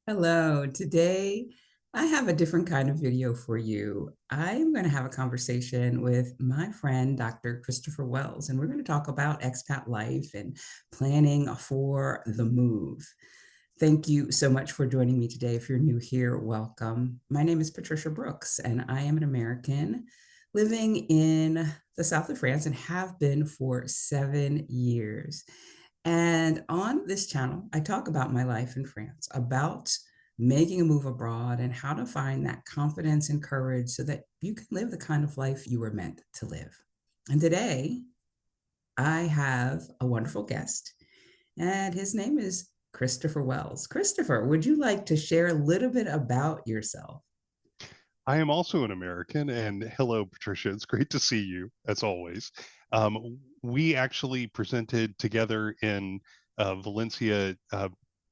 Hello. Today, I have a different kind of video for you. I'm going to have a conversation with my friend, Dr. Christopher Wells, and we're going to talk about expat life and planning for the move. Thank you so much for joining me today. If you're new here, welcome. My name is Patricia Brooks, and I am an American living in the south of France and have been for 7 years. And on this channel, I talk about my life in France, about making a move abroad and how to find that confidence and courage so that you can live the kind of life you were meant to live. And today, I have a wonderful guest, and his name is Christopher Wells. Christopher, would you like to share a little bit about yourself? I am also an American, and hello, Patricia. It's great to see you, as always. We actually presented together in Valencia,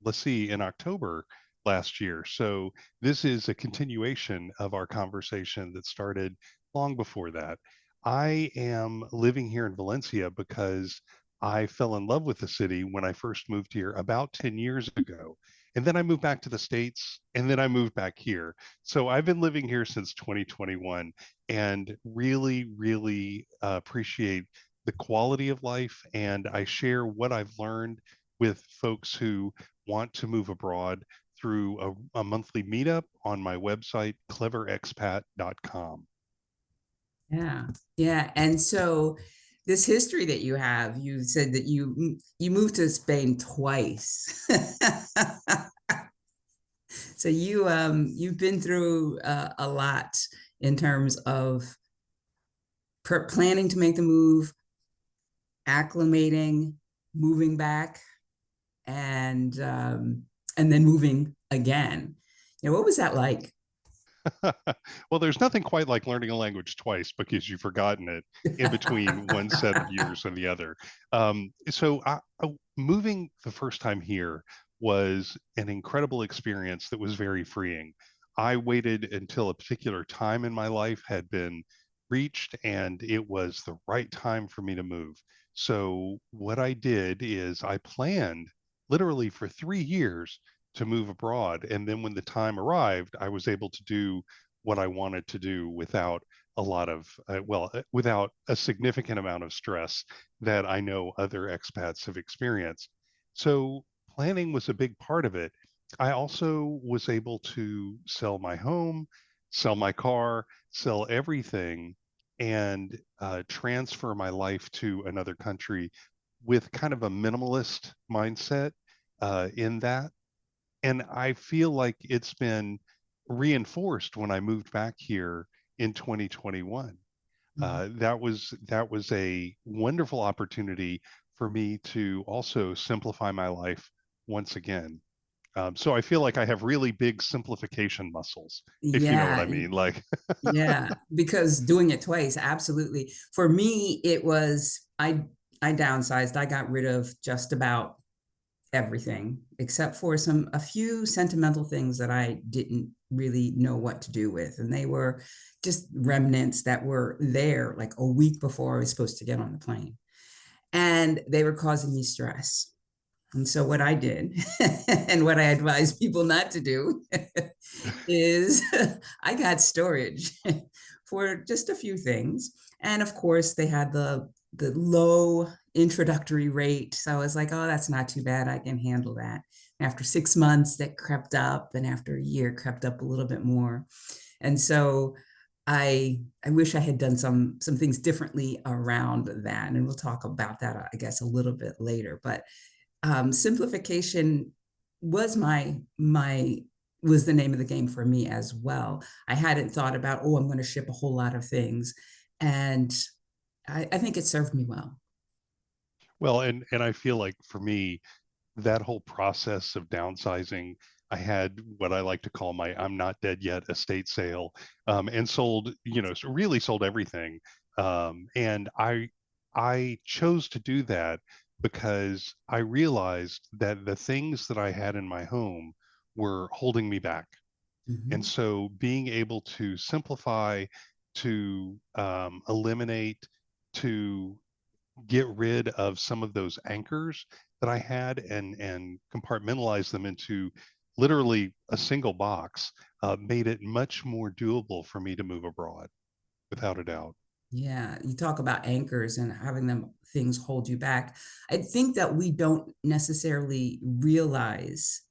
let's see, in October last year. So this is a continuation of our conversation that started long before that. I am living here in Valencia because I fell in love with the city when I first moved here about 10 years ago. And then I moved back to the States, and then I moved back here. So I've been living here since 2021 and really appreciate the quality of life. And I share what I've learned with folks who want to move abroad through a monthly meetup on my website, cleverexpat.com. Yeah. Yeah. And so this history that you have, you said that you moved to Spain twice. So you've been through a lot in terms of planning to make the move, acclimating, moving back, and and then moving again. What was that like? Well, there's nothing quite like learning a language twice because you've forgotten it in between one set of years and the other. Moving the first time here was an incredible experience that was very freeing. I waited until a particular time in my life had been reached and it was the right time for me to move. So, what I did is I planned literally for 3 years to move abroad. And then when the time arrived, I was able to do what I wanted to do without a lot of, without a significant amount of stress that I know other expats have experienced. So planning was a big part of it. I also was able to sell my home, sell my car, sell everything, and transfer my life to another country with kind of a minimalist mindset in that. And I feel like it's been reinforced when I moved back here in 2021. That was a wonderful opportunity for me to also simplify my life once again. So I feel like I have really big simplification muscles, if you know what I Yeah, mean. Like, yeah, because doing it twice, absolutely. For me, it was I downsized. I got rid of just about everything except for a few sentimental things that I didn't really know what to do with. And they were just remnants that were there like a week before I was supposed to get on the plane. And they were causing me stress. And so what I did and what I advise people not to do is I got storage for just a few things. And of course, they had the low introductory rate. So I was like, oh, that's not too bad. I can handle that. After 6 months, that crept up, and after a year, crept up a little bit more. And so I wish I had done some things differently around that. And we'll talk about that, I guess, a little bit later. But simplification was my was the name of the game for me as well. I hadn't thought about, oh, I'm going to ship a whole lot of things, and I think it served me well. well, and I feel like for me, that whole process of downsizing, I had what I like to call my "I'm not dead yet" estate sale, and sold, really sold everything. And I chose to do that because I realized that the things that I had in my home were holding me back. And Mhm. so being able to simplify, to eliminate, to get rid of some of those anchors that I had and compartmentalize them into literally a single box made it much more doable for me to move abroad, without a doubt. Yeah, you talk about anchors and having them things hold you back. I think that we don't necessarily realize,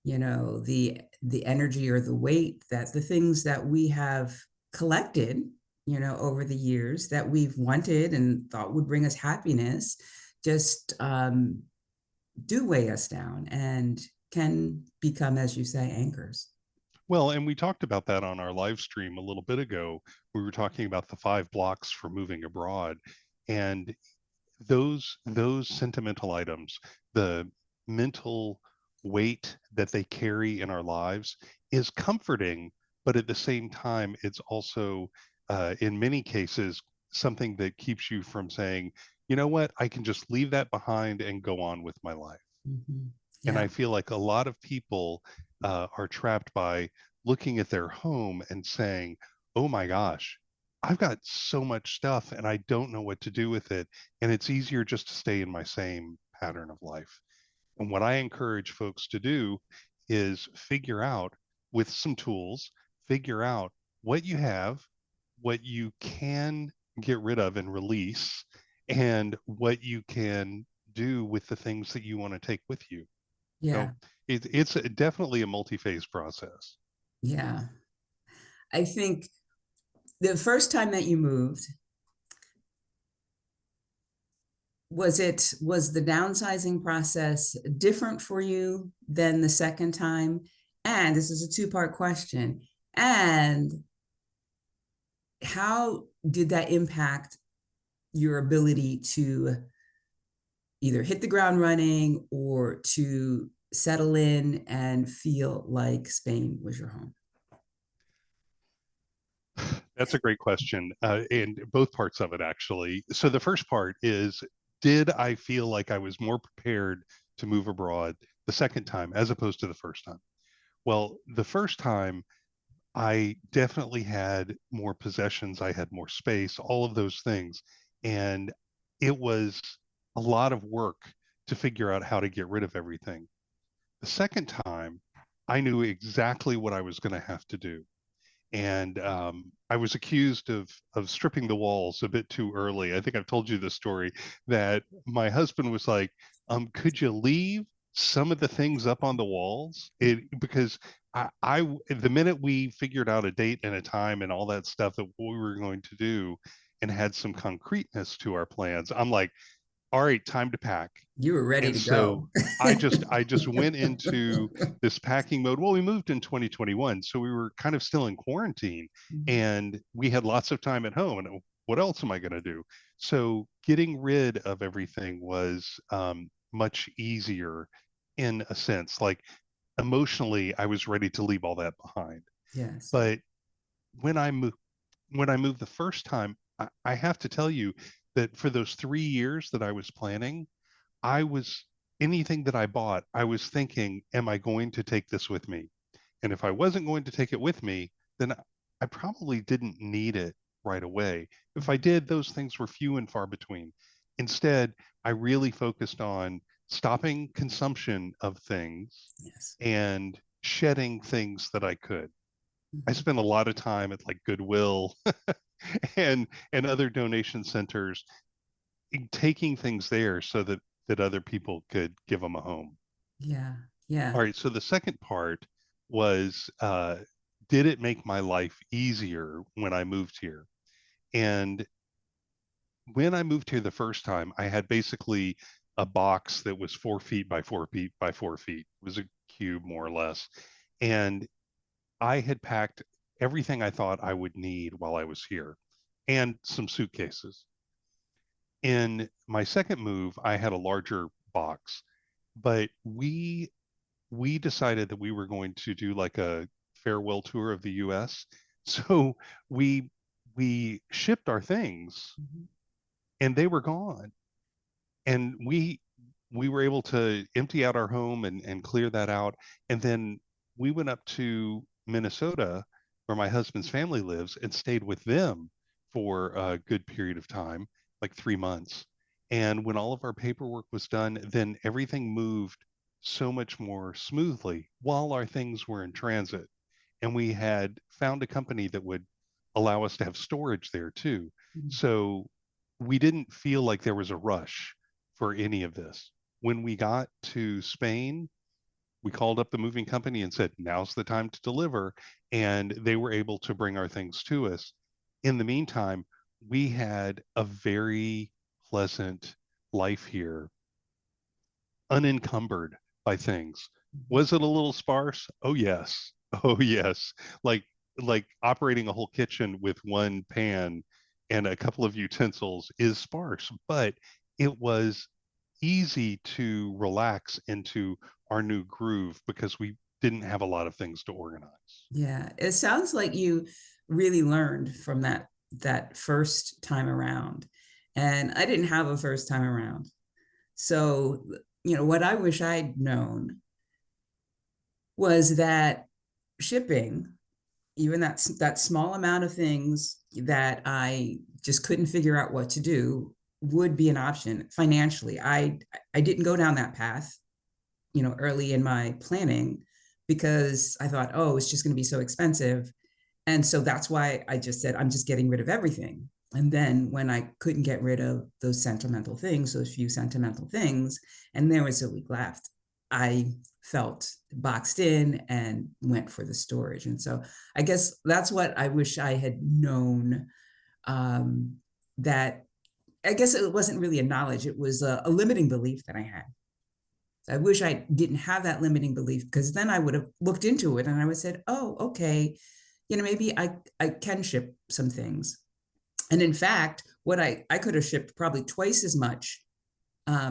the energy or the weight that the things that we have collected, over the years that we've wanted and thought would bring us happiness, just do weigh us down and can become, as you say, anchors. Well, and we talked about that on our live stream a little bit ago. We were talking about the 5 blocks for moving abroad, and those sentimental items, the mental weight that they carry in our lives is comforting, but at the same time, it's also, in many cases, something that keeps you from saying, you know what, I can just leave that behind and go on with my life. Mhm. And Yeah, I feel like a lot of people are trapped by looking at their home and saying, oh my gosh, I've got so much stuff and I don't know what to do with it. And it's easier just to stay in my same pattern of life. And what I encourage folks to do is figure out with some tools, figure out what you have, what you can get rid of and release, and what you can do with the things that you want to take with you. So yeah, definitely a multi-phase process. yeah. I think the first time that you moved, was the downsizing process different for you than the second time? And this is a two-part question. And how did that impact your ability to either hit the ground running or to settle in and feel like Spain was your home? That's a great question, and both parts of it actually. So the first part is, did I feel like I was more prepared to move abroad the second time as opposed to the first time? Well, the first time I definitely had more possessions, I had more space, all of those things, and it was a lot of work to figure out how to get rid of everything. The second time, I knew exactly what I was going to have to do, and I was accused of stripping the walls a bit too early. I think I've told you this story that my husband was like, "Could you leave some of the things up on the walls?" It because the minute we figured out a date and a time and all that stuff that we were going to do and had some concreteness to our plans, I'm like, all right, time to pack. You were ready And to so go. I just went into this packing mode. Well, we moved in 2021, so we were kind of still in quarantine and we had lots of time at home. And what else am I going to do? So getting rid of everything was much easier in a sense. Like emotionally, I was ready to leave all that behind. Yes. But when I moved when I moved the first time, I have to tell you that for those 3 years that I was planning, I was anything that I bought, I was thinking, am I going to take this with me? And if I wasn't going to take it with me, then I probably didn't need it right away. If I did, those things were few and far between. Instead, I really focused on stopping consumption of things Yes. and shedding things that I could. I Mhm. spent a lot of time at like Goodwill and other donation centers taking things there so that other people could give them a home. Yeah. Yeah. All right, so the second part was, did it make my life easier when I moved here? And when I moved here the first time, I had basically a box that was 4 feet by 4 feet by 4 feet. It was a cube more or less. And I had packed everything I thought I would need while I was here and some suitcases. In my second move, I had a larger box, but we decided that we were going to do like a farewell tour of the US. So we we shipped our things Mhm. and they were gone. And we were able to empty out our home and clear that out. And then we went up to Minnesota, where my husband's family lives, and stayed with them for a good period of time, like 3 months. And when all of our paperwork was done, then everything moved so much more smoothly while our things were in transit. And we had found a company that would allow us to have storage there too. So we didn't feel like there was a rush for any of this. When we got to Spain, we called up the moving company and said, now's the time to deliver. And they were able to bring our things to us. In the meantime, we had a very pleasant life here, unencumbered by things. Was it a little sparse? Oh yes. Oh yes. Like like operating a whole kitchen with one pan and a couple of utensils is sparse, but it was easy to relax into our new groove because we didn't have a lot of things to organize. Yeah, it sounds like you really learned from that first time around. And I didn't have a first time around. So, what I wish I'd known was that shipping, even that small amount of things that I just couldn't figure out what to do, would be an option financially. I didn't go down that path, early in my planning, because I thought, oh, it's just going to be so expensive. And so that's why I just said, I'm just getting rid of everything. And then when I couldn't get rid of those sentimental things, those few sentimental things, and there was a week left, I felt boxed in and went for the storage. And so I guess that's what I wish I had known. That I guess it wasn't really a knowledge, it was a limiting belief that I had. I wish I didn't have that limiting belief, because then I would have looked into it and I would have said, oh, okay, maybe I can ship some things. And in fact, what I could have shipped probably twice as much,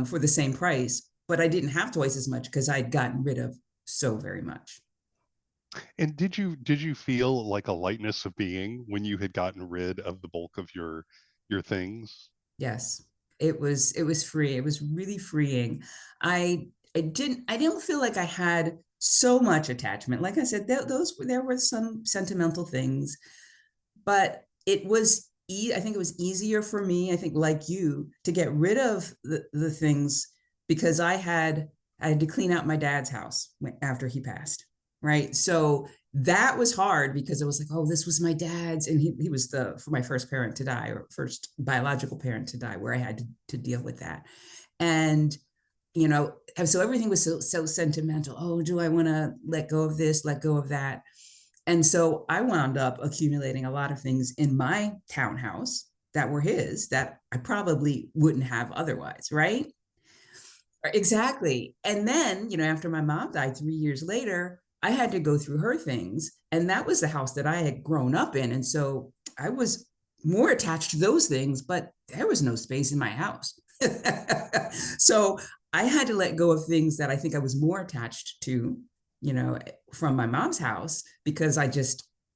for the same price, but I didn't have twice as much because I'd gotten rid of so very much. And did you feel like a lightness of being when you had gotten rid of the bulk of your things? Yes, it was free. It was really freeing. I didn't feel like I had so much attachment. Like I said, there were some sentimental things, but I think it was easier for me, I think, like you, to get rid of the things, because I had to clean out my dad's house after he passed, right? So that was hard, because it was like, oh, this was my dad's, and he was the for my first parent to die, or first biological parent to die, where I had to deal with that. And so everything was so sentimental. Oh, do I want to let go of this, let go of that? And so I wound up accumulating a lot of things in my townhouse that were his, that I probably wouldn't have otherwise, right? Exactly. And then, after my mom died 3 years later, I had to go through her things. And that was the house that I had grown up in. And so I was more attached to those things, but there was no space in my house. So I had to let go of things that I think I was more attached to, you know, from my mom's house, because I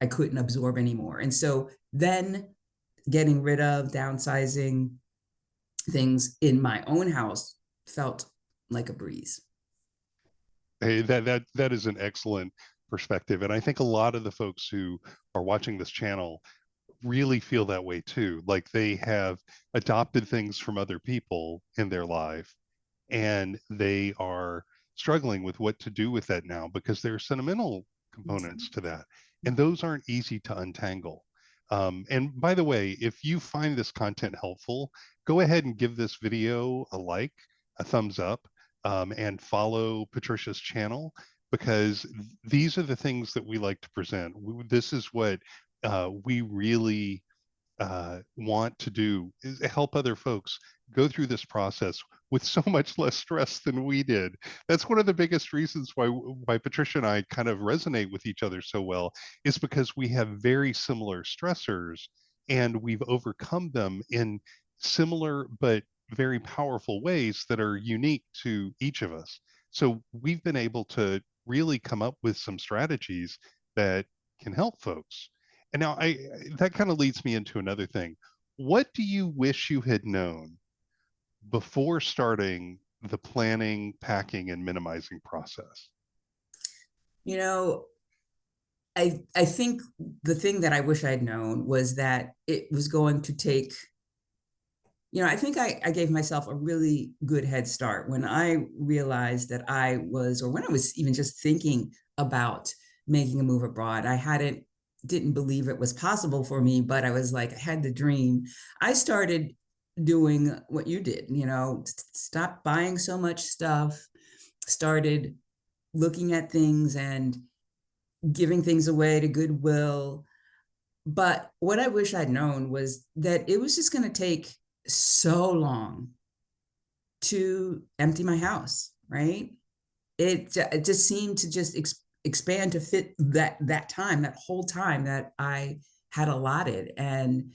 couldn't absorb anymore. And so then getting rid of, downsizing things in my own house felt like a breeze. Hey, that is an excellent perspective. And I think a lot of the folks who are watching this channel really feel that way too. Like they have adopted things from other people in their life and they are struggling with what to do with that now because there are sentimental components to that. And those aren't easy to untangle. And by the way, if you find this content helpful, go ahead and give this video a like, a thumbs up, and follow Patricia's channel because these are the things that we like to present. This is what we really want to do is help other folks go through this process with so much less stress than we did. That's one of the biggest reasons why Patricia and I kind of resonate with each other so well is because we have very similar stressors and we've overcome them in similar but very powerful ways that are unique to each of us. So we've been able to really come up with some strategies that can help folks. And now I that kind of leads me into another thing. What do you wish you had known before starting the planning, packing, and minimizing process? You know, I think the thing that I wish I'd known was that it was going to take I think I gave myself a really good head start when I realized that or when I was even just thinking about making a move abroad. Didn't believe it was possible for me, but I was like, I had the dream. I started doing what you did, stop buying so much stuff, started looking at things and giving things away to Goodwill. But what I wish I'd known was that it was just going to take so long to empty my house, right? It just seemed to just expand to fit that whole time that I had allotted. And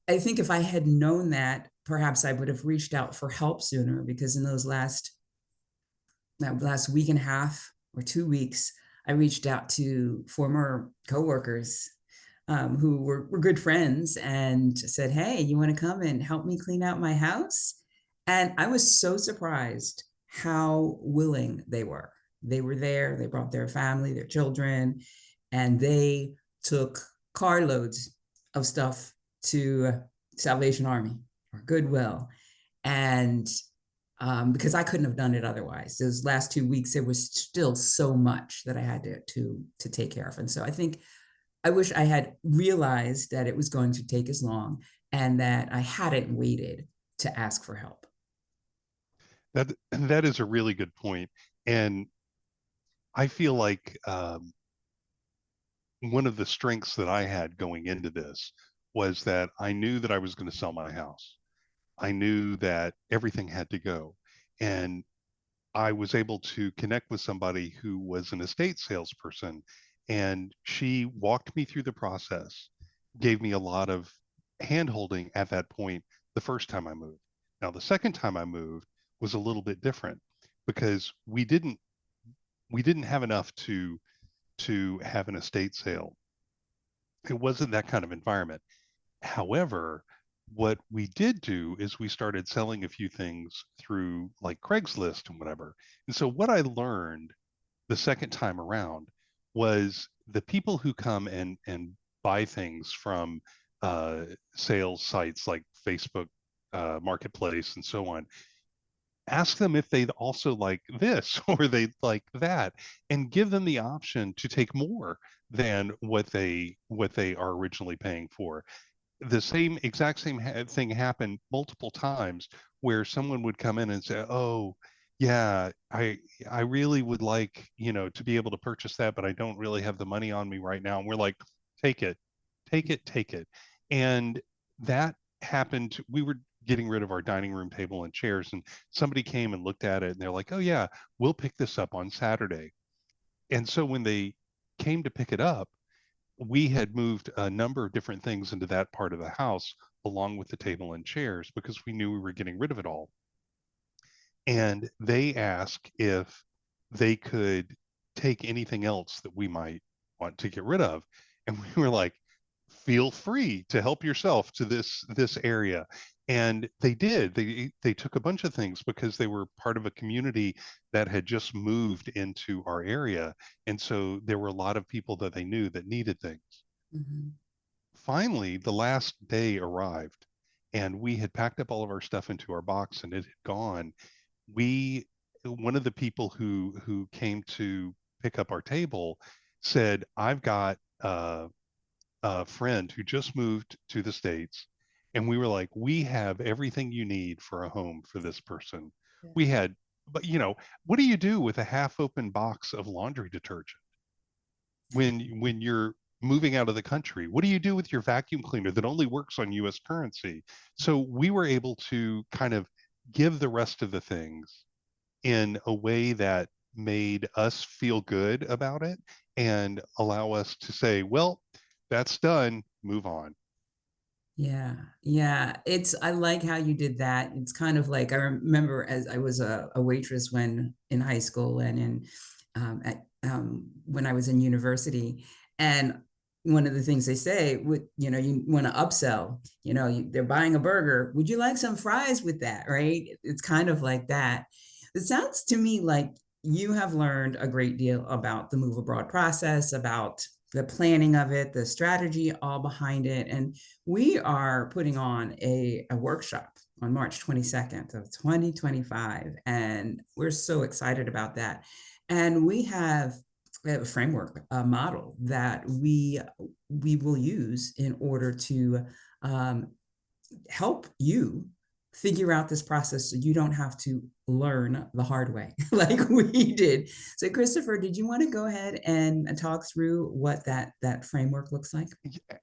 I think if I had known that, perhaps I would have reached out for help sooner, because in that last week and a half or 2 weeks, I reached out to former coworkers who were good friends and said, "Hey, you want to come and help me clean out my house?" And I was so surprised how willing they were. They were there, they brought their family, their children, and they took carloads of stuff to Salvation Army or Goodwill. And because I couldn't have done it otherwise. Those last 2 weeks, there was still so much that I had to take care of. And so I think I wish I had realized that it was going to take as long and that I hadn't waited to ask for help. That is a really good point. And I feel like one of the strengths that I had going into this was that I knew that I was going to sell my house. I knew that everything had to go. And I was able to connect with somebody who was an estate salesperson, and she walked me through the process, gave me a lot of handholding at that point the first time I moved. Now, the second time I moved was a little bit different because we didn't have enough to have an estate sale. It wasn't that kind of environment. However, what we did do is we started selling a few things through like Craigslist and whatever. And so what I learned the second time around was the people who come and buy things from sales sites like Facebook Marketplace and so on, ask them if they'd also like this or they like that, and give them the option to take more than what they are originally paying for. The exact same thing happened multiple times where someone would come in and say, "Oh, yeah, I really would like, to be able to purchase that, but I don't really have the money on me right now." And we're like, "Take it, take it, take it." And that happened. We were getting rid of our dining room table and chairs, and somebody came and looked at it, and they're like, "Oh yeah, we'll pick this up on Saturday." And so when they came to pick it up, we had moved a number of different things into that part of the house along with the table and chairs because we knew we were getting rid of it all. And they asked if they could take anything else that we might want to get rid of. And we were like, feel free to help yourself to this area. And they did. They took a bunch of things because they were part of a community that had just moved into our area. And so there were a lot of people that they knew that needed things. Mhm. Finally, the last day arrived, and we had packed up all of our stuff into our box and it had gone. We One of the people who came to pick up our table said, "I've got a friend who just moved to the States." And we were like, "We have everything you need for a home for this person." Yeah. We had, but what do you do with a half open box of laundry detergent when you're moving out of the country? What do you do with your vacuum cleaner that only works on US currency? So we were able to kind of give the rest of the things in a way that made us feel good about it and allow us to say, well, that's done, move on. Yeah, yeah. I like how you did that. It's kind of like I remember as I was a waitress when in high school and when I was in university. And one of the things they say, you want to upsell, they're buying a burger. Would you like some fries with that? Right? It's kind of like that. It sounds to me like you have learned a great deal about the move abroad process, about the planning of it, the strategy all behind it. And we are putting on a workshop on March 22nd of 2025. And we're so excited about that. And we have a framework, a model that we will use in order to um, help you figure out this process so you don't have to learn the hard way like we did. So Christopher, did you want to go ahead and talk through what that framework looks like?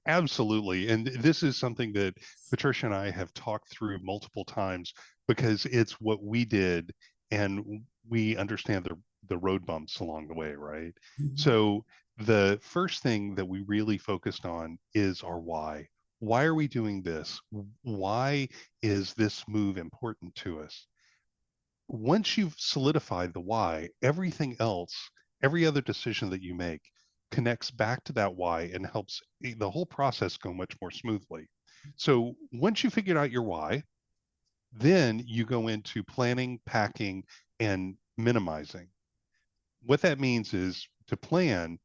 Absolutely. And this is something that Patricia and I have talked through multiple times because it's what we did and we understand the road bumps along the way, right? Mhm. So the first thing that we really focused on is our why. Why are we doing this? Why is this move important to us? Once you've solidified the why, everything else, every other decision that you make connects back to that why and helps the whole process go much more smoothly. So once you figured out your why, then you go into planning, packing, and minimizing. What that means is to plan,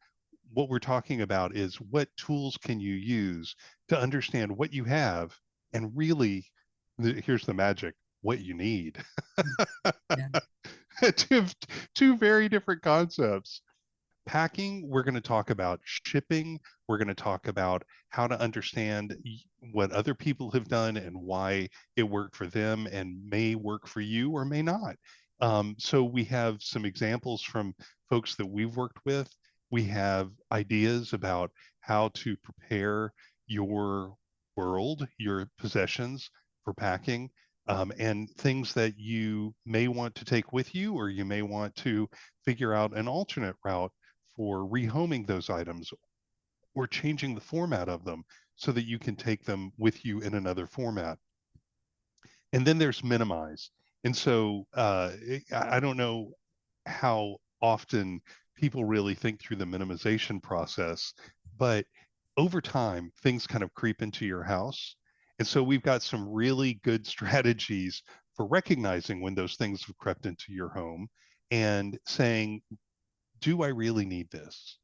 what we're talking about is what tools can you use to understand what you have and really, here's the magic, what you need. Yeah. two, two very different concepts. Packing, we're going to talk about shipping. We're going to talk about how to understand what other people have done and why it worked for them and may work for you or may not. So we have some examples from folks that we've worked with. We have ideas about how to prepare your world, your possessions for packing, and things that you may want to take with you, or you may want to figure out an alternate route for rehoming those items or changing the format of them so that you can take them with you in another format. And then there's minimize. And so I don't know how often people really think through the minimization process, but over time, things kind of creep into your house. And so we've got some really good strategies for recognizing when those things have crept into your home and saying, do I really need this?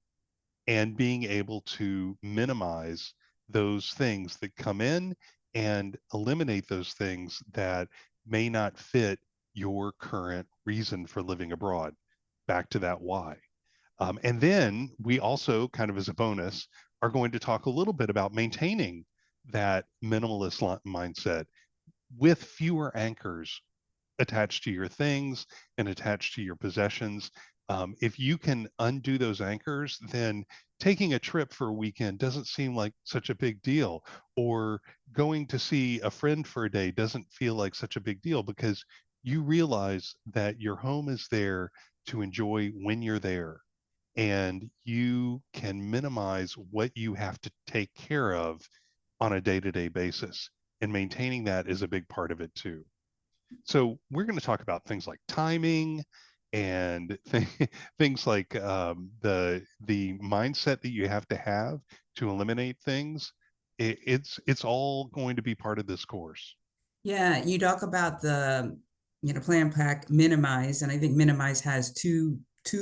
And being able to minimize those things that come in and eliminate those things that may not fit your current reason for living abroad. Back to that why. And then we also, kind of as a bonus, are going to talk a little bit about maintaining that minimalist mindset with fewer anchors attached to your things and attached to your possessions. If you can undo those anchors, then taking a trip for a weekend doesn't seem like such a big deal, or going to see a friend for a day doesn't feel like such a big deal because you realize that your home is there to enjoy when you're there. And you can minimize what you have to take care of on a day to day basis. And maintaining that is a big part of it too. So we're going to talk about things like timing and things like the mindset that you have to eliminate things. It's all going to be part of this course. Yeah, you talk about the, plan, pack, minimize, and I think minimize has two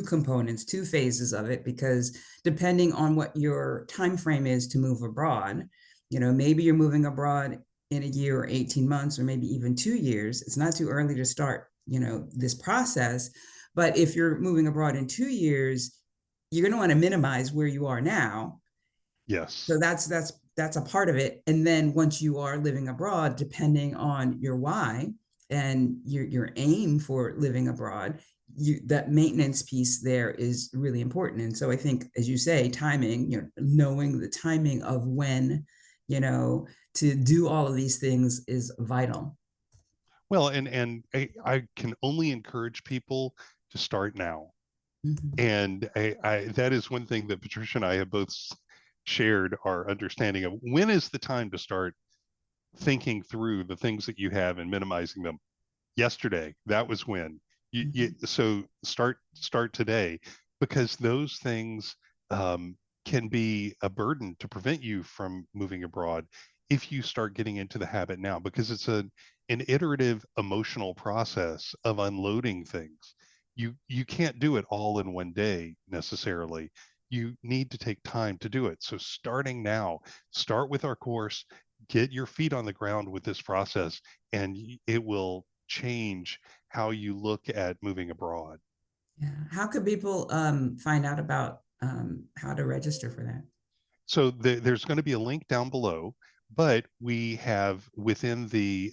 components, two phases of it, because depending on what your time frame is to move abroad, maybe you're moving abroad in a year or 18 months or maybe even 2 years. It's not too early to start, this process. But if you're moving abroad in 2 years, you're going to want to minimize where you are now. So Yes. that's a part of it. And then once you are living abroad, depending on your why and your aim for living abroad, that maintenance piece there is really important. And so I think, as you say, timing, knowing the timing of when, you know, to do all of these things is vital. Well, and I can only encourage people to start now. Mhm. And that is one thing that Patricia and I have both shared our understanding of. When is the time to start thinking through the things that you have and minimizing them? Yesterday, that was when. Mhm. So start today, because those things can be a burden to prevent you from moving abroad if you start getting into the habit now, because it's an iterative emotional process of unloading things. You can't do it all in one day necessarily. you need to take time to do it. So starting now, start with our course, get your feet on the ground with this process, and it will change how you look at moving abroad. Yeah. How could people find out about how to register for that? So there's going to be a link down below, but we have within the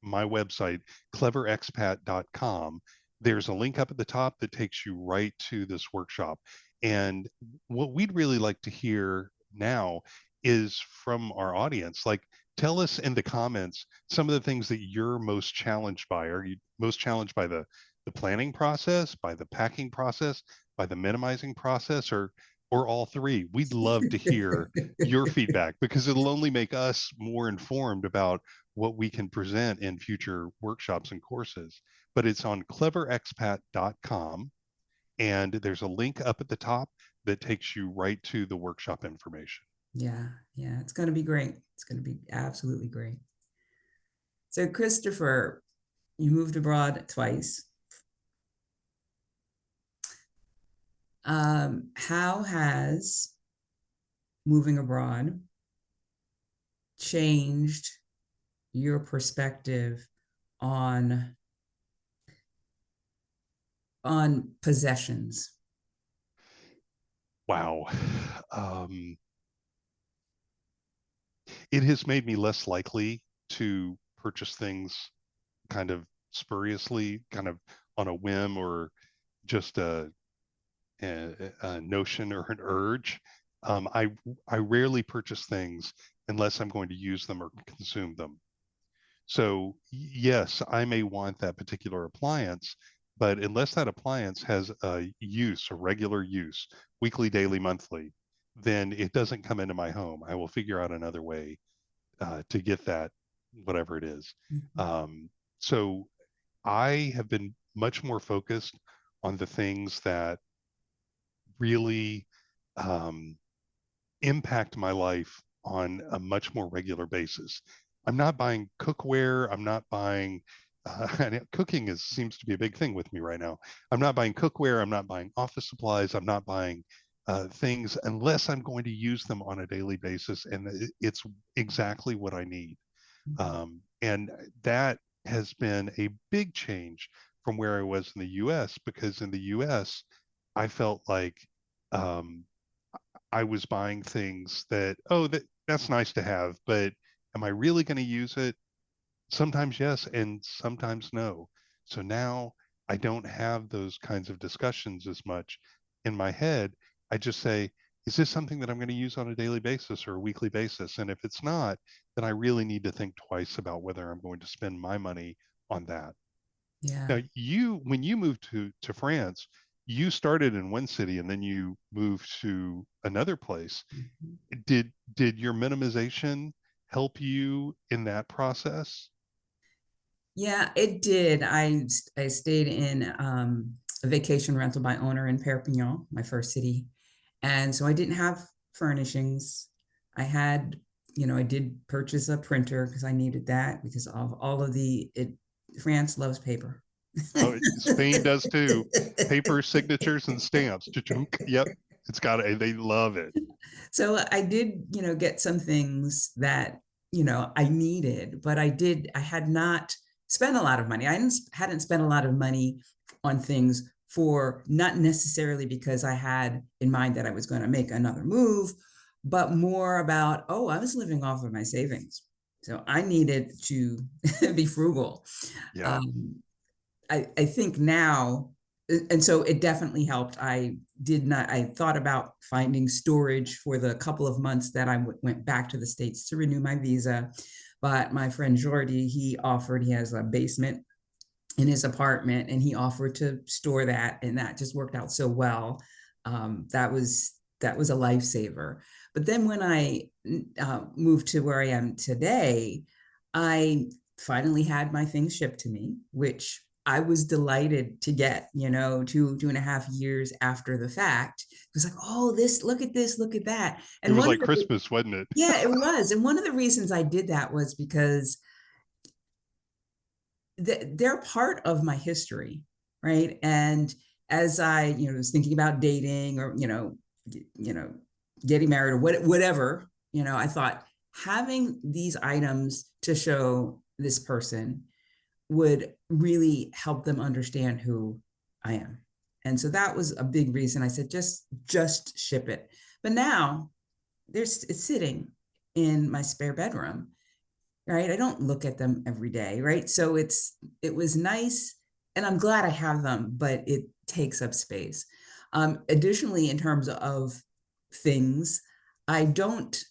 my website, cleverexpat.com, there's a link up at the top that takes you right to this workshop. And what we'd really like to hear now is from our audience. Like, tell us in the comments some of the things that you're most challenged by. Are you most challenged by the planning process, by the packing process, by the minimizing process, or all three? We'd love to hear your feedback because it'll only make us more informed about what we can present in future workshops and courses. But it's on cleverexpat.com, and there's a link up at the top that takes you right to the workshop information. Yeah, yeah, it's going to be great. It's going to be absolutely great. So, Christopher, you moved abroad twice. How has moving abroad changed your perspective on possessions? Wow. Um, it has made me less likely to purchase things kind of spuriously, kind of on a whim, or just a notion or an urge. Um, I I rarely purchase things unless I'm going to use them or consume them. So yes, I may want that particular appliance, but unless that appliance has a use, a regular use, weekly, daily, monthly, then it doesn't come into my home. I will figure out another way to get that, whatever it is. Mhm. So I have been much more focused on the things that really um, impact my life on a much more regular basis. I'm not buying cookware. I'm not buying, and cooking seems to be a big thing with me right now. I'm not buying cookware. I'm not buying office supplies. I'm not buying things unless I'm going to use them on a daily basis, and it's exactly what I need. And that has been a big change from where I was in the US, because in the US, I felt like um, I was buying things that, oh, that's nice to have, but am I really going to use it? Sometimes yes, and sometimes no. So now I don't have those kinds of discussions as much in my head. I just say, is this something that I'm going to use on a daily basis or a weekly basis? And if it's not, then I really need to think twice about whether I'm going to spend my money on that. Yeah. Now, when you moved to France, you started in one city and then you moved to another place. Mhm. Did your minimization help you in that process? Yeah, it did. I stayed in a vacation rental by owner in Perpignan, my first city, and so I didn't have furnishings. I had, I did purchase a printer because I needed that because of all of the it. France loves paper. Oh, Spain does too. Paper signatures and stamps. Yep, it's got it. They love it. So I did, get some things that, I needed, but I had not spent a lot of money. Hadn't spent a lot of money on things for not necessarily because I had in mind that I was going to make another move, but more about, oh, I was living off of my savings. So I needed to be frugal. Yeah. Um, I think now, and so it definitely helped. I thought about finding storage for the couple of months that I went back to the States to renew my visa. But my friend Jordy, he has a basement in his apartment and he offered to store that. And that just worked out so well. That was a lifesaver. But then when I moved to where I am today, I finally had my things shipped to me, which I was delighted to get, 2.5 years after the fact. It was like, oh, look at this, look at that. It And was like Christmas, wasn't it? yeah, it was. And one of the reasons I did that was because they're part of my history, right? And as I, was thinking about dating or, you know, getting married or whatever, I thought having these items to show this person would really help them understand who I am. And so that was a big reason I said, just ship it. But now it's sitting in my spare bedroom, right? I don't look at them every day, right? So it was nice, and I'm glad I have them, but it takes up space. Additionally, in terms of things, I don't,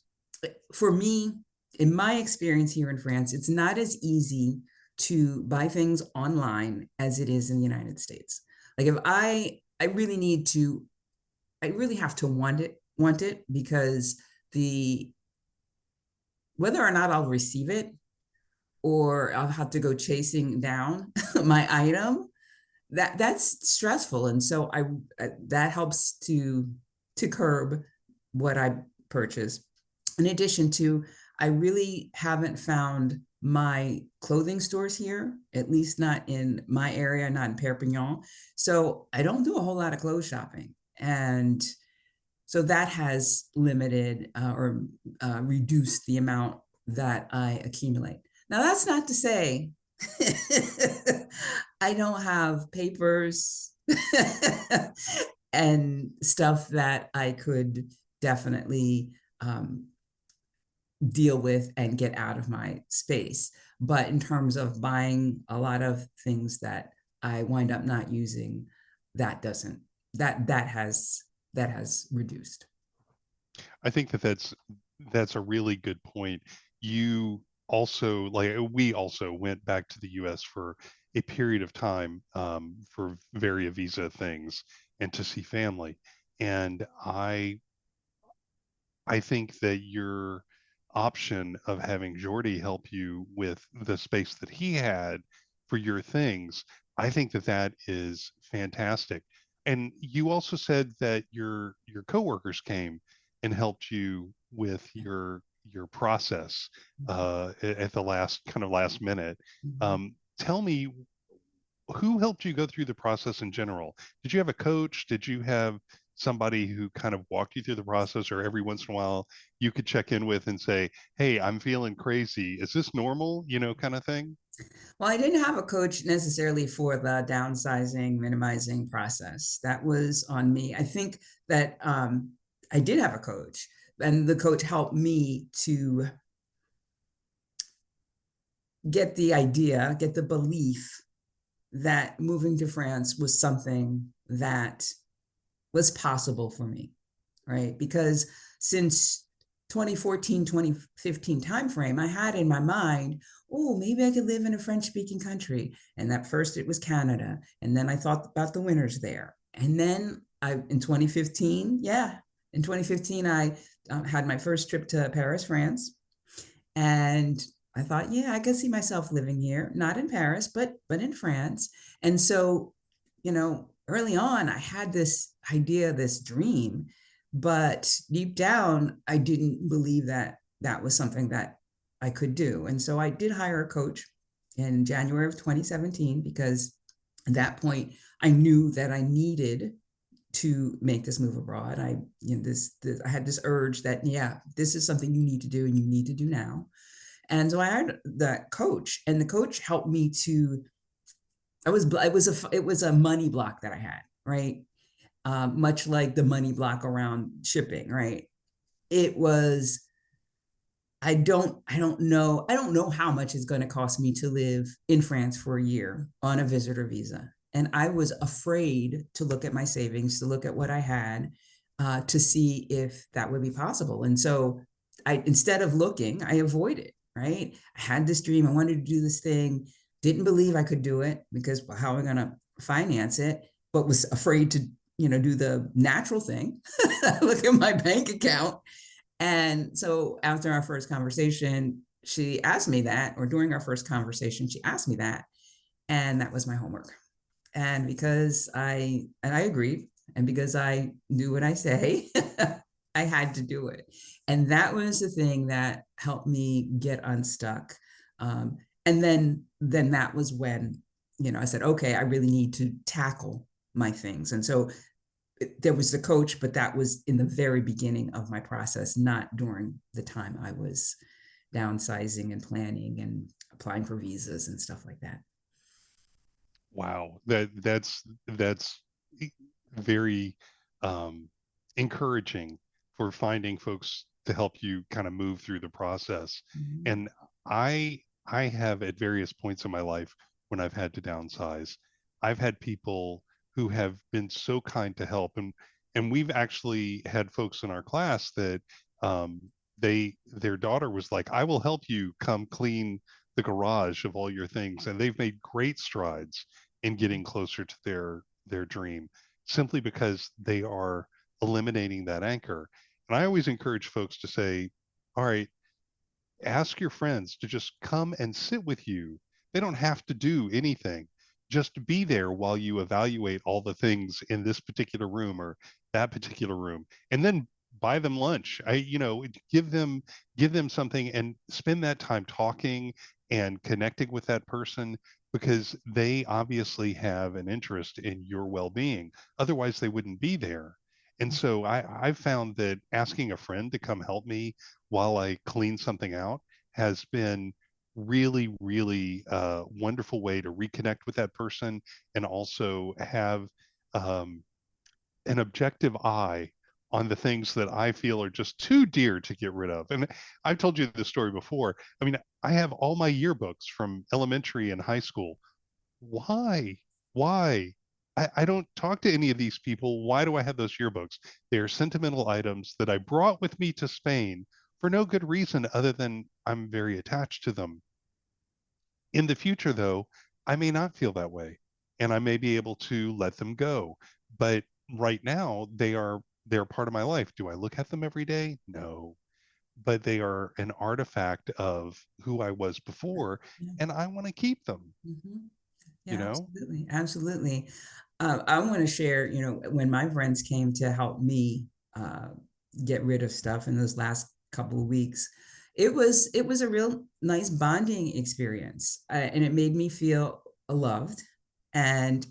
for me, in my experience here in France, it's not as easy to buy things online as it is in the United States. Like if I really need to, I really have to want it because the whether or not I'll receive it or I'll have to go chasing down my item, that's stressful. And so that helps to curb what I purchase. In addition to, I really haven't found my clothing stores here, at least not in my area, not in Perpignan. So I don't do a whole lot of clothes shopping. And so that has limited or reduced the amount that I accumulate. Now, that's not to say I don't have papers and stuff that I could definitely deal with and get out of my space. But in terms of buying a lot of things that I wind up not using, that doesn't, that has reduced. I think that's a really good point. You also, like, we also went back to the US for a period of time, for Varia visa things and to see family. And I think that your option of having Jordy help you with the space that he had for your things, I think that that is fantastic. And you also said that your coworkers came and helped you with your process at the last minute. Mhm. Tell me, who helped you go through the process in general? Did you have a coach? Did you have somebody who kind of walked you through the process, or every once in a while you could check in with and say, "Hey, I'm feeling crazy. Is this normal?" Kind of thing? Well, I didn't have a coach necessarily for the downsizing, minimizing process. That was on me. I think that I did have a coach, and the coach helped me to get the belief that moving to France was something that was possible for me, right? Because since 2014, 2015 timeframe, I had in my mind, oh, maybe I could live in a French speaking country. And at first it was Canada. And then I thought about the winters there. And then in 2015, in 2015, I had my first trip to Paris, France. And I thought, yeah, I could see myself living here, not in Paris, but in France. And so, early on, I had this idea, this dream, but deep down, I didn't believe that that was something that I could do. And so I did hire a coach in January of 2017 because at that point I knew that I needed to make this move abroad. I had this urge that, yeah, this is something you need to do and you need to do now. And so I hired that coach, and the coach helped me to. It was a money block that I had, right? Much like the money block around shipping, right? It was. I don't know how much it's going to cost me to live in France for a year on a visitor visa, and I was afraid to look at my savings, to look at what I had, to see if that would be possible. And so, instead of looking, I avoided. Right? I had this dream. I wanted to do this thing. Didn't believe I could do it because how am I going to finance it? But was afraid to, do the natural thing, look at my bank account. And so after our first conversation, she asked me that, or during our first conversation, she asked me that, and that was my homework. And because I agreed, and because I knew what I say, I had to do it. And that was the thing that helped me get unstuck. And then that was when, I said, okay, I really need to tackle my things. And so there was the coach, but that was in the very beginning of my process, not during the time I was downsizing and planning and applying for visas and stuff like that. Wow, that's very um, encouraging for finding folks to help you kind of move through the process. Mhm. And I have at various points in my life when I've had to downsize, I've had people who have been so kind to help, and we've actually had folks in our class that um, their daughter was like, "I will help you come clean the garage of all your things," and they've made great strides in getting closer to their dream simply because they are eliminating that anchor. And I always encourage folks to say, all right, ask your friends to just come and sit with you. They don't have to do anything. Just be there while you evaluate all the things in this particular room or that particular room. And then buy them lunch. Give them something and spend that time talking and connecting with that person because they obviously have an interest in your well-being. Otherwise, they wouldn't be there. And so I've found that asking a friend to come help me while I clean something out has been really, really wonderful way to reconnect with that person and also have um, an objective eye on the things that I feel are just too dear to get rid of. And I've told you this story before. I mean, I have all my yearbooks from elementary and high school. Why? Why? I don't talk to any of these people. Why do I have those yearbooks? They are sentimental items that I brought with me to Spain for no good reason other than I'm very attached to them. In the future, though, I may not feel that way, and I may be able to let them go. But right now, they're part of my life. Do I look at them every day? No, but they are an artifact of who I was before, Yeah. and I want to keep them, Mhm. you Yeah, know? absolutely. Absolutely. I want to share, when my friends came to help me uh, get rid of stuff in those last couple of weeks, it was a real nice bonding experience, and it made me feel loved. And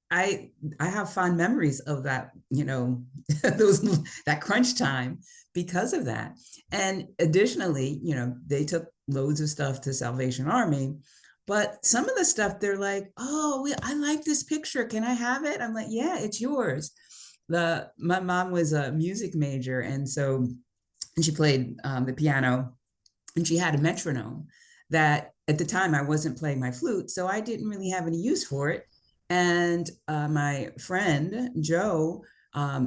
I I have fond memories of that, those that crunch time because of that. And additionally, they took loads of stuff to Salvation Army, but some of the stuff they're like, "Oh, I like this picture. Can I have it?" I'm like, "Yeah, it's yours." My mom was a music major, and so and she played the piano, and she had a metronome that at the time I wasn't playing my flute, so I didn't really have any use for it. And my friend Joe,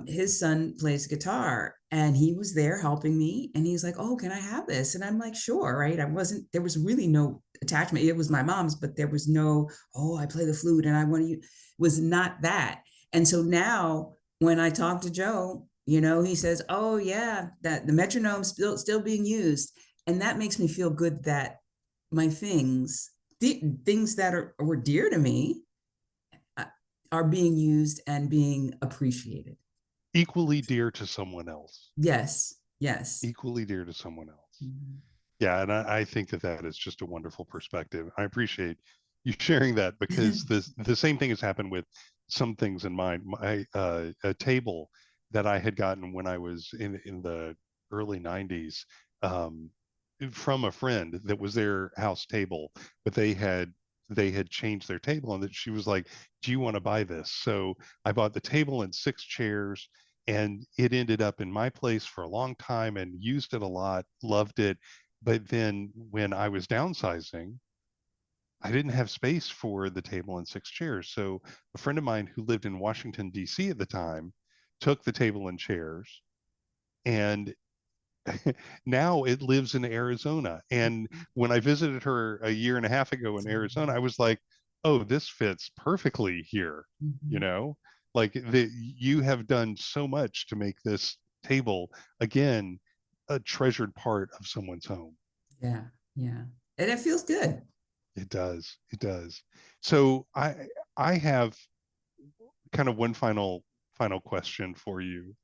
his son plays guitar, and he was there helping me. And he's like, "Oh, can I have this?" And I'm like, "Sure." Right? I wasn't. There was really no attachment. It was my mom's, but there was no, "Oh, I play the flute and I want to." It was not that. And so now, when I talk to Joe, he says, "Oh yeah, that the metronome's still being used." And that makes me feel good that my things that were dear to me, uh, are being used and being appreciated. Equally dear to someone else. Yes, yes. Equally dear to someone else. Mhm. Yeah, and I think that that is just a wonderful perspective. I appreciate you sharing that because the same thing has happened with some things in mind. My a table that I had gotten when I was in the early '90s um, from a friend that was their house table, but they had changed their table, and that she was like, "Do you want to buy this?" So I bought the table and six chairs, and it ended up in my place for a long time and used it a lot, loved it. But then when I was downsizing, I didn't have space for the table and six chairs. So a friend of mine who lived in Washington, D.C. at the time took the table and chairs, and now it lives in Arizona. And when I visited her a year and a half ago in Arizona, I was like, oh, this fits perfectly here, you Mhm. know? Like you have done so much to make this table again a treasured part of someone's home. Yeah, yeah. And it feels good. It does. It does. So I have kind of one final question for you,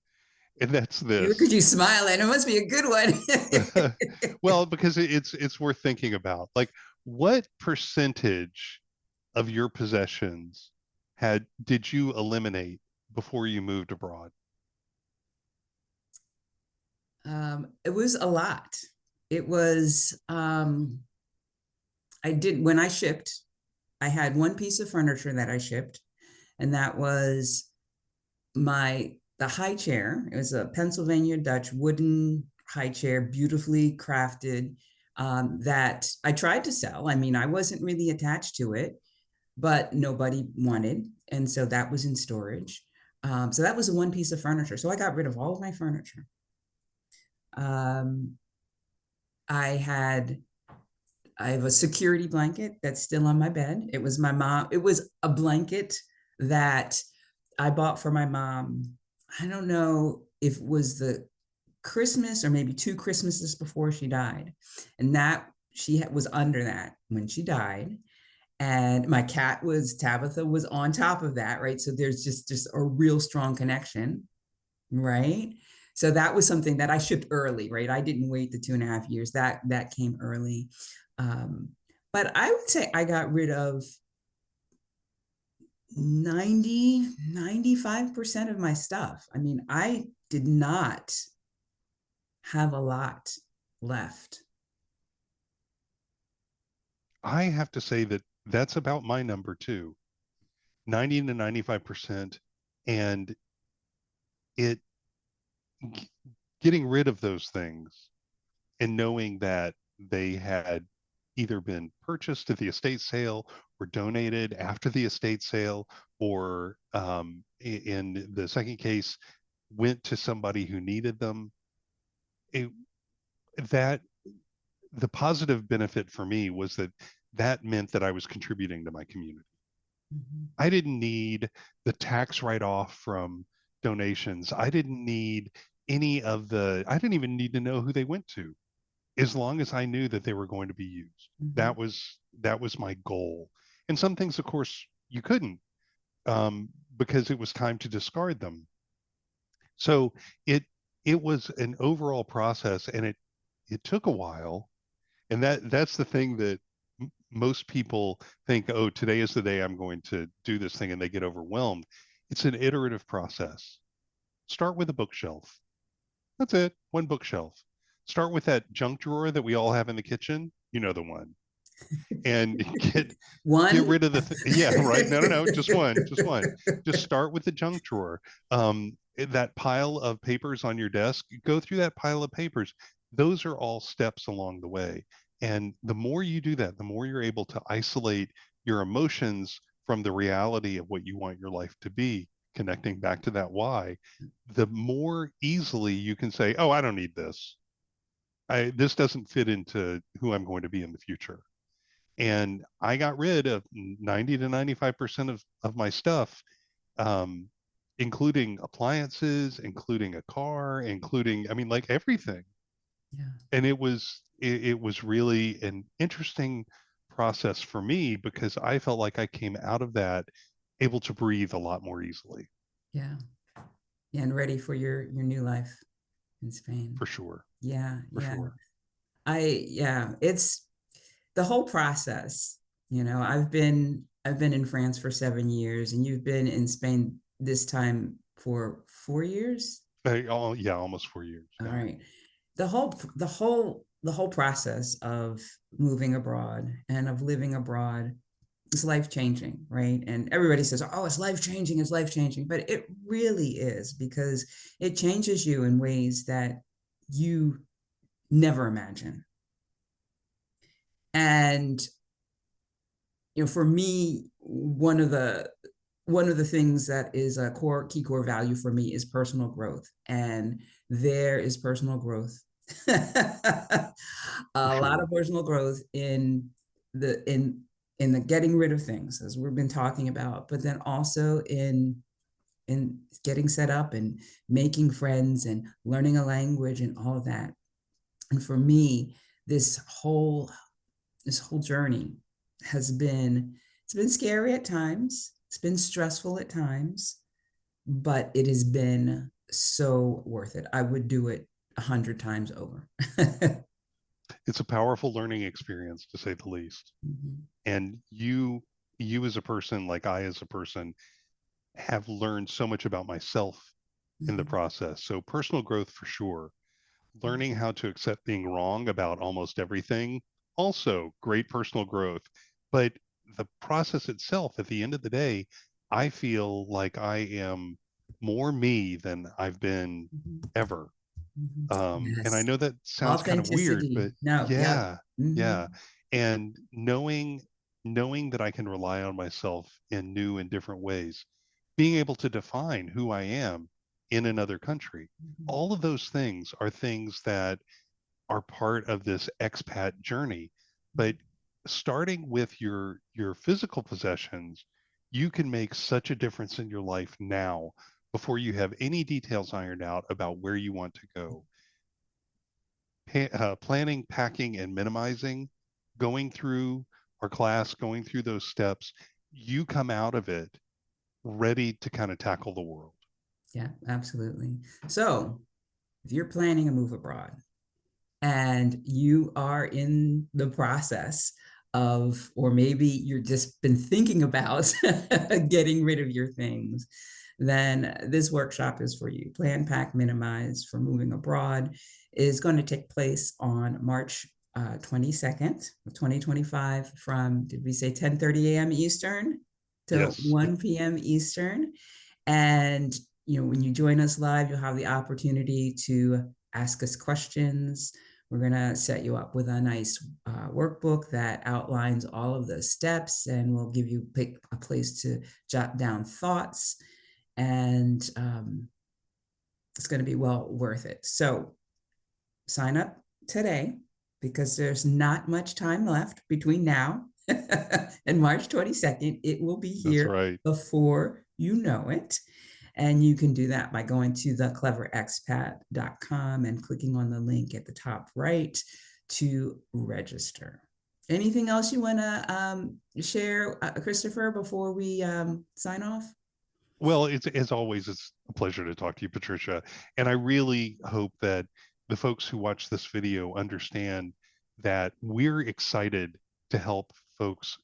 and that's Look at this. you smiling. It must be a good one. Well, because it's worth thinking about. Like, what percentage of your possessions had did you eliminate before you moved abroad? It was a lot. It was, I did, when I shipped, I had one piece of furniture that I shipped, and that was the high chair. It was a Pennsylvania Dutch wooden high chair, beautifully crafted, that I tried to sell. I mean, I wasn't really attached to it, but nobody wanted. And so that was in storage. So that was the one piece of furniture. So I got rid of all of my furniture. Um, I had I have a security blanket that's still on my bed. It was my mom. It was a blanket that I bought for my mom. I don't know if it was the Christmas or maybe two Christmases before she died. And that was under that when she died. And my cat was Tabitha was on top of that, right? So there's just a real strong connection, right? So that was something that I shipped early, right? I didn't wait the 2.5 years. That came early. Um, but I would say I got rid of 95% of my stuff. I mean, I did not have a lot left. I have to say that that's about my number too, 90 to 95%. And it getting rid of those things and knowing that they had either been purchased at the estate sale or donated after the estate sale, or in the second case, went to somebody who needed them. It, that the positive benefit for me was that that meant that I was contributing to my community. Mhm. I didn't need the tax write off from donations. I didn't need I didn't even need to know who they went to, as long as I knew that they were going to be used. Mhm. That was my goal. And some things, of course, you couldn't, because it was time to discard them. So it it was an overall process, and it took a while. And that's the thing that most people think, oh, today is the day I'm going to do this thing, and they get overwhelmed. It's an iterative process. Start with a bookshelf. That's it, one bookshelf. Start with that junk drawer that we all have in the kitchen, you know, the one, and get One. rid of yeah, right. No, no, no, just one. Just start with the junk drawer. That pile of papers on your desk, go through that pile of papers. Those are all steps along the way, and the more you do that, the more you're able to isolate your emotions from the reality of what you want your life to be, connecting back to that why. The more easily you can say, oh, I don't need this. This doesn't fit into who I'm going to be in the future. And I got rid of 90 to 95% of my stuff, um, including appliances, including a car, including, I mean, like everything. Yeah. And it was really an interesting process for me, because I felt like I came out of that able to breathe a lot more easily. Yeah. Yeah. And ready for your new life in Spain. For sure. Yeah. For Yeah. sure. Yeah, it's the whole process. I've been in France for 7 years, and you've been in Spain this time for 4 years. Yeah, almost 4 years. All Yeah. right. The whole process of moving abroad and of living abroad is life changing, right? And everybody says, "Oh, it's life changing," but it really is, because it changes you in ways that you never imagine. And for me, one of the things that is a key core value for me is personal growth, and there is personal growth, a For lot of sure. personal growth the in in the getting rid of things, as we've been talking about, but then also in getting set up and making friends and learning a language and all of that. And for me, this whole this whole journey has been it's been scary at times, it's been stressful at times, but it has been so worth it. I would do it 100 times over. It's a powerful learning experience, to say the least. Mhm. And you as a person, like I as a person, have learned so much about myself in the Mhm. process. So personal growth for sure. Learning how to accept being wrong about almost everything, also great personal growth. But the process itself, at the end of the day, I feel like I am more me than I've been Mhm. ever. Mhm. And I Yes. know that sounds kind of weird, Authenticity. but No, yep. yeah, yeah. Mhm. And knowing that I can rely on myself in new and different ways, being able to define who I am in another country. Mhm. All of those things are things that are part of this expat journey. But starting with your physical possessions, you can make such a difference in your life now before you have any details ironed out about where you want to go. Planning, packing, and minimizing, going through our class, going through those steps, you come out of it ready to kind of tackle the world. Yeah, absolutely. So if you're planning a move abroad and you are in the process of, or maybe you're just been thinking about getting rid of your things, then this workshop is for you. Plan, pack, minimize for moving abroad is going to take place on March 22nd, 2025 from, did we say 10:30 a.m. Eastern to Yes, 1 p.m. Eastern? And when you join us live, you'll have the opportunity to ask us questions. We're going to set you up with a nice workbook that outlines all of the steps, and we'll give you pick a place to jot down thoughts. And it's going to be well worth it. So sign up today because there's not much time left between now and March 22nd. It will be that's here right. before you know it. And you can do that by going to thecleverexpat.com and clicking on the link at the top right to register. Anything else you want to share, Christopher, before we sign off? Well, it's as always, it's a pleasure to talk to you, Patricia. And I really hope that the folks who watch this video understand that we're excited to help folks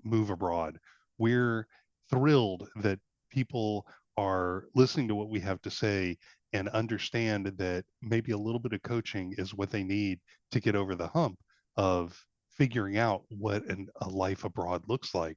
move abroad. We're thrilled that people are listening to what we have to say and understand that maybe a little bit of coaching is what they need to get over the hump of figuring out what a life abroad looks like.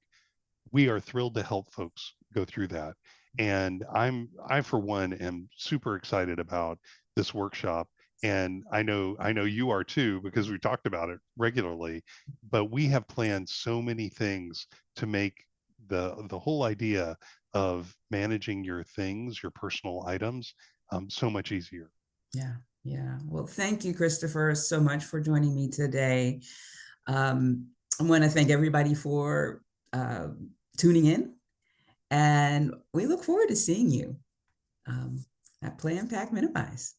We are thrilled to help folks go through that. And I for one am super excited about this workshop. And I know you are too, because we talked about it regularly, but we have planned so many things to make the whole idea of managing your things, your personal items, so much easier. Yeah, yeah. Well, thank you, Christopher, so much for joining me today. Um, I want to thank everybody for uh, tuning in, and we look forward to seeing you at Plan, Pack, Minimize.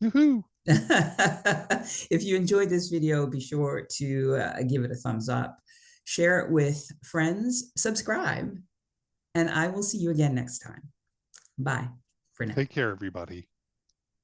Woohoo! If you enjoyed this video, be sure to give it a thumbs up, share it with friends, subscribe, and I will see you again next time. Bye for now. Take care, everybody.